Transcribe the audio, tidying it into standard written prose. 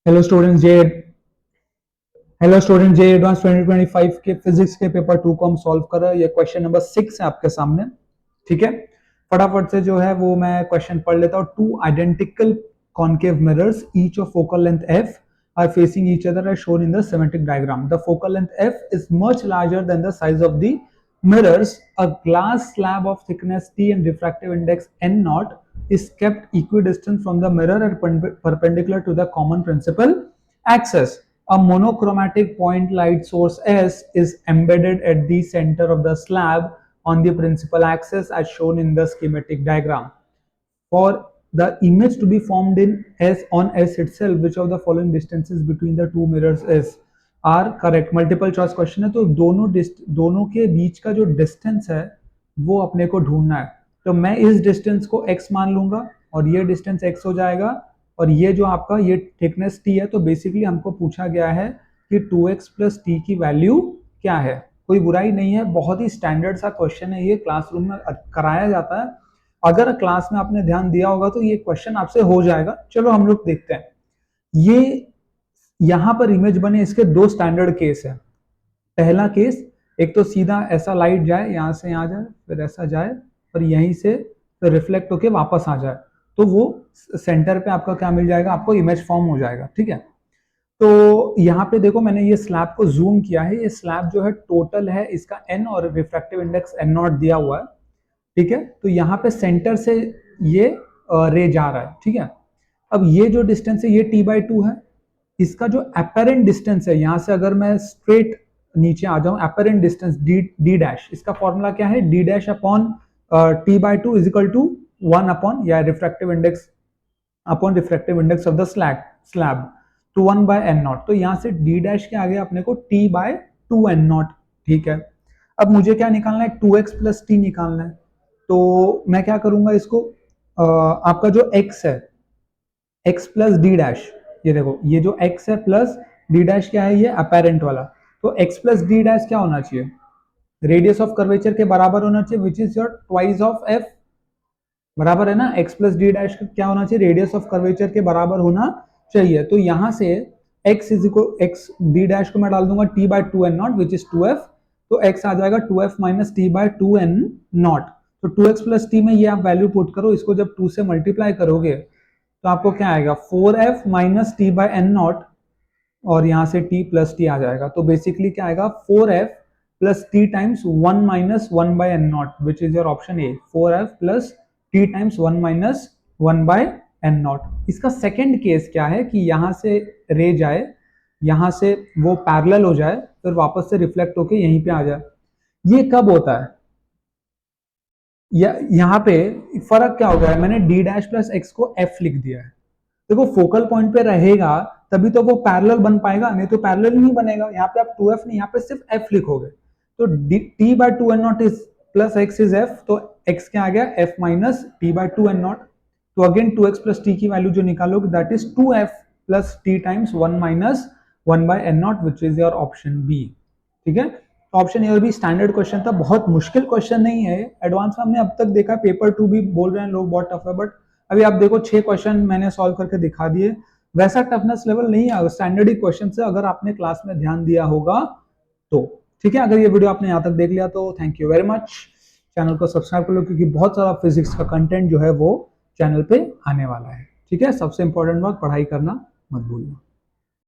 Hello students जे hello student जे advance 2025 के physics के paper 2 को हम सॉल्व कर रहे हैं। ये क्वेश्चन नंबर 6 है आपके सामने। ठीक है, फटाफट से जो है वो मैं क्वेश्चन पढ़ लेता हूँ। Two identical concave mirrors each of focal length f are facing each other as shown in the schematic diagram. The focal length f is much larger than the size of the mirrors. A glass slab of thickness t and refractive index n naught is kept equidistant from the mirror and perpendicular to the common principal axis. A monochromatic point light source S is embedded at the center of the slab on the principal axis as shown in the schematic diagram. For the image to be formed in S on S itself, which of the following distances between the two mirrors is are correct? Multiple choice question है, तो दोनों के बीच का जो distance है वो अपने को ढूंढना है। तो मैं इस डिस्टेंस को x मान लूंगा और ये डिस्टेंस x हो जाएगा और ये जो आपका ये थिकनेस t है। तो बेसिकली हमको पूछा गया है कि 2x प्लस टी की वैल्यू क्या है। कोई बुराई नहीं है, बहुत ही स्टैंडर्ड सा क्वेश्चन है, ये क्लासरूम में कराया जाता है। अगर क्लास में आपने ध्यान दिया होगा तो ये क्वेश्चन आपसे हो जाएगा। चलो हम लोग देखते हैं। ये यहां पर इमेज बने, इसके दो स्टैंडर्ड केस है। पहला केस, एक तो सीधा ऐसा लाइट जाए, यहां से यहां जाए, फिर ऐसा जाए और यहीं से फिर रिफ्लेक्ट होके वापस आ जाए, तो वो सेंटर पे आपका क्या मिल जाएगा, आपको इमेज फॉर्म हो जाएगा। ठीक है, तो यहाँ पे देखो मैंने ये स्लैब को जूम किया है। ये स्लैब जो है टोटल है इसका n और रिफ्रैक्टिव इंडेक्स n नॉट दिया हुआ है। ठीक है, तो यहाँ पे सेंटर से ये रे जा रहा है। ठीक है, अब ये जो डिस्टेंस है ये t/2 है। इसका जो अपेरेंट डिस्टेंस है, यहां से अगर मैं स्ट्रेट नीचे आ जाऊं, अपेरेंट डिस्टेंस d डैश, इसका फॉर्मूला क्या है, d dash upon t/2 is equal to 1 upon या refractive index upon refractive index of the slab तो 1/n नॉट। तो यहां से d डैश के आगे अपने को t/2n नॉट। ठीक है, अब मुझे क्या निकालना है, 2x प्लस टी निकालना है। तो मैं क्या करूंगा, इसको आपका जो x है, x प्लस डी डैश, ये देखो ये जो x है प्लस डी डैश क्या है, ये अपेरेंट वाला। तो x प्लस डी डैश क्या होना चाहिए, रेडियस ऑफ कर्वेचर के बराबर होना चाहिए, विच is your twice of f। बराबर है ना, x प्लस डी डैश क्या होना चाहिए, रेडियस ऑफ कर्वेचर के बराबर होना चाहिए। तो यहां से x is equal x D dash को मैं डाल दूंगा t/2n not which is 2f। तो x आ जाएगा 2f माइनस t/2n नॉट। तो 2x प्लस टी में ये आप वैल्यू पुट करो, इसको जब 2 से मल्टीप्लाई करोगे तो आपको क्या आएगा, 4f माइनस t/n नॉट और यहां से t प्लस टी आ जाएगा। तो बेसिकली क्या आएगा, 4f plus T times 1 minus 1/n nought which is your option A, 4f plus T times 1 minus 1/n not. इसका सेकेंड केस क्या है कि यहां से रे जाए, यहां से वो पैरेलल हो जाए, फिर वापस से रिफ्लेक्ट होके यहीं पे आ जाए। ये कब होता है, यहाँ पे फर्क क्या हो गया है, मैंने d डैश प्लस एक्स को f लिख दिया है। देखो फोकल पॉइंट पे रहेगा तभी तो वो पैरेलल बन पाएगा, नहीं तो पैरेलल नहीं बनेगा। यहाँ पे आप 2f नहीं, यहाँ पे सिर्फ f लिखोगे। तो t/2n nought is plus x is f, तो x क्या आ गया, f माइनस t/2n नॉट। तो अगेन 2x प्लस t की वैल्यू जो निकालोगे that is 2f plus t times 1 minus 1/n nought which is your option B. ठीक है, ऑप्शन ए भी स्टैंडर्ड क्वेश्चन था, बहुत मुश्किल क्वेश्चन नहीं है। एडवांस में हमने अब तक देखा, पेपर 2 भी बोल रहे हैं लोग बहुत टफ है, बट अभी आप देखो 6 क्वेश्चन मैंने सॉल्व करके दिखा दिए। वैसा टफनेस लेवल नहीं है, स्टैंडर्ड ही क्वेश्चन से अगर आपने क्लास में ध्यान दिया होगा तो। ठीक है, अगर ये वीडियो आपने यहाँ तक देख लिया तो thank you very much. Channel को सब्सक्राइब कर लो क्योंकि बहुत सारा फिजिक्स का कंटेंट जो है वो चैनल पे आने वाला है। ठीक है, सबसे इंपॉर्टेंट बात, पढ़ाई करना मत भूलना।